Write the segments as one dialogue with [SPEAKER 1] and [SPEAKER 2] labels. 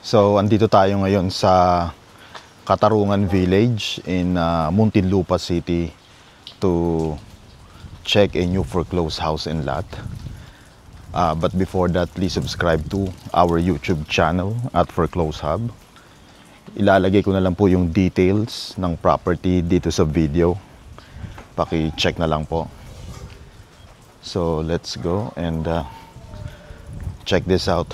[SPEAKER 1] So, andito tayo ngayon sa Katarungan Village in Muntinlupa City to check a new foreclosed house and lot. But before that, please subscribe to our YouTube channel at Foreclosed Hub. Ilalagay ko na lang po yung details ng property dito sa video. Paki-check na lang po. So, let's go and check this out.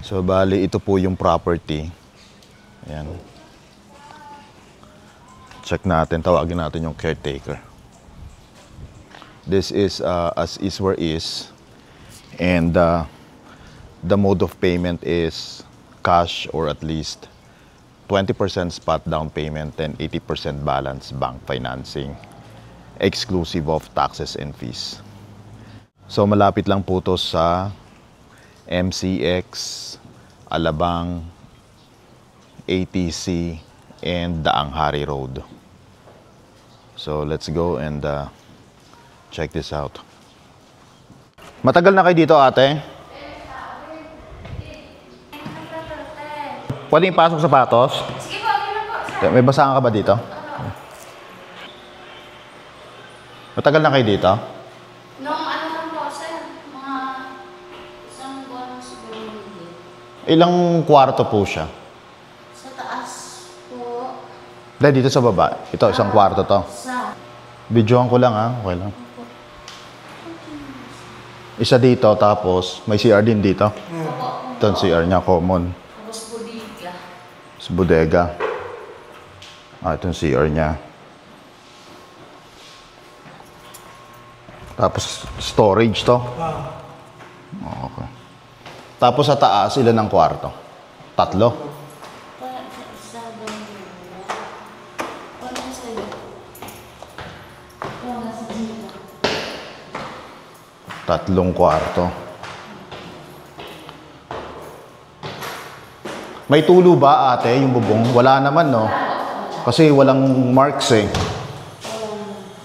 [SPEAKER 1] So, bali, ito po yung property. Ayan. Check natin, tawagin natin yung caretaker. This is as is where is. And the mode of payment is cash or at least 20% spot down payment and 80% balance bank financing, exclusive of taxes and fees. So, malapit lang po to sa MCX, Alabang, ATC, and Daang Hari Road. So, let's go and check this out. Matagal na kayo dito, ate? Pwede ipasok sapatos?
[SPEAKER 2] Sige po, okay lang po, sir.
[SPEAKER 1] May basahan ka ba dito? Matagal na kayo dito?
[SPEAKER 2] Nung ano lang po, sir, mga isang buwan siguro hindi.
[SPEAKER 1] Ilang kwarto po siya?
[SPEAKER 2] Sa taas po.
[SPEAKER 1] Dahil dito sa baba. Ito, isang kwarto to.
[SPEAKER 2] Sa...
[SPEAKER 1] Videohan ko lang ha. Okay lang. Isa dito, tapos may CR din dito. Ito ang CR niya, common.
[SPEAKER 2] Tapos bodega.
[SPEAKER 1] Sa bodega. Ito ang CR niya. Tapos storage to. Okay. Tapos sa taas, ilan ang kwarto? 3.
[SPEAKER 2] Isa doon. Ano sa'yo? Ano sa dito?
[SPEAKER 1] 3 kwarto. May tulo ba, ate, yung bubong? Wala naman, no? Kasi walang marks eh.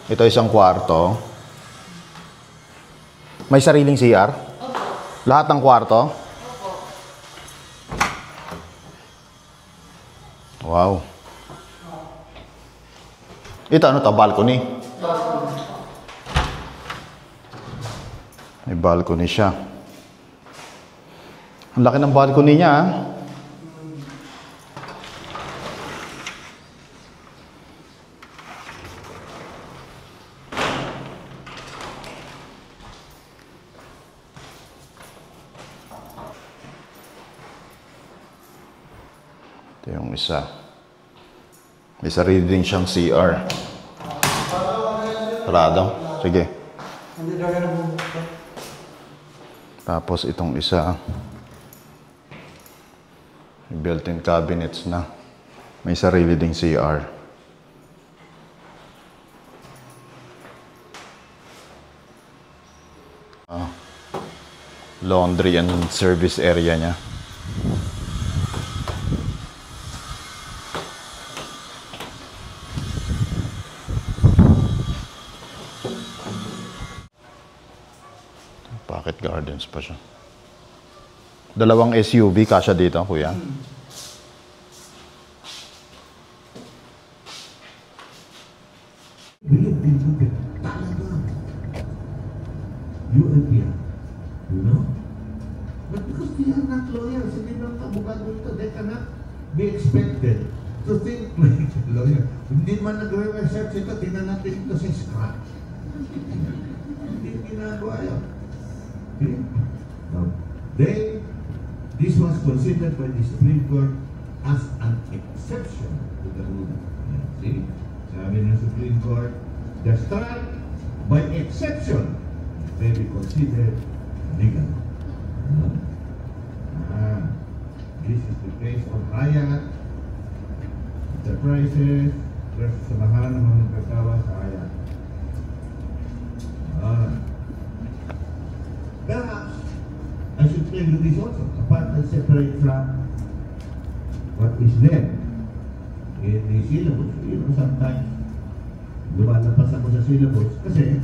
[SPEAKER 1] Ito isang kwarto. May sariling CR?
[SPEAKER 2] Opo.
[SPEAKER 1] Lahat ng kwarto?
[SPEAKER 2] Opo.
[SPEAKER 1] Wow. Ito ano to? Balcony? May balcony siya. Ang laki ng balcony niya, ah. Ito yung isa. May sarili din siyang CR. Sarado? Sige. Tapos itong isa, built-in cabinets na. May sarili ding CR. Laundry and service area niya. Pocket gardens pa siya. 2 SUV kasya dito, kuya.
[SPEAKER 3] You agree, you know? But because they are not lawyers, hindi lang abogado ito, they cannot be expected to think like a lawyer. Hindi man nag-research ito, tingnan natin ito sa scratch. Hindi ginagawa yun. Okay? Now, this was considered by the Supreme Court as an exception to the rule. See? Sabi ng Supreme Court, the strike by exception may be considered legal. This is the case of Hyatt Enterprises versus samahan ng mga nagkakawa sa Hyatt. Perhaps I should tell you this also, apart and separate from what is there in the syllabus. You know, sometimes lumalabas ako sa syllabus kasi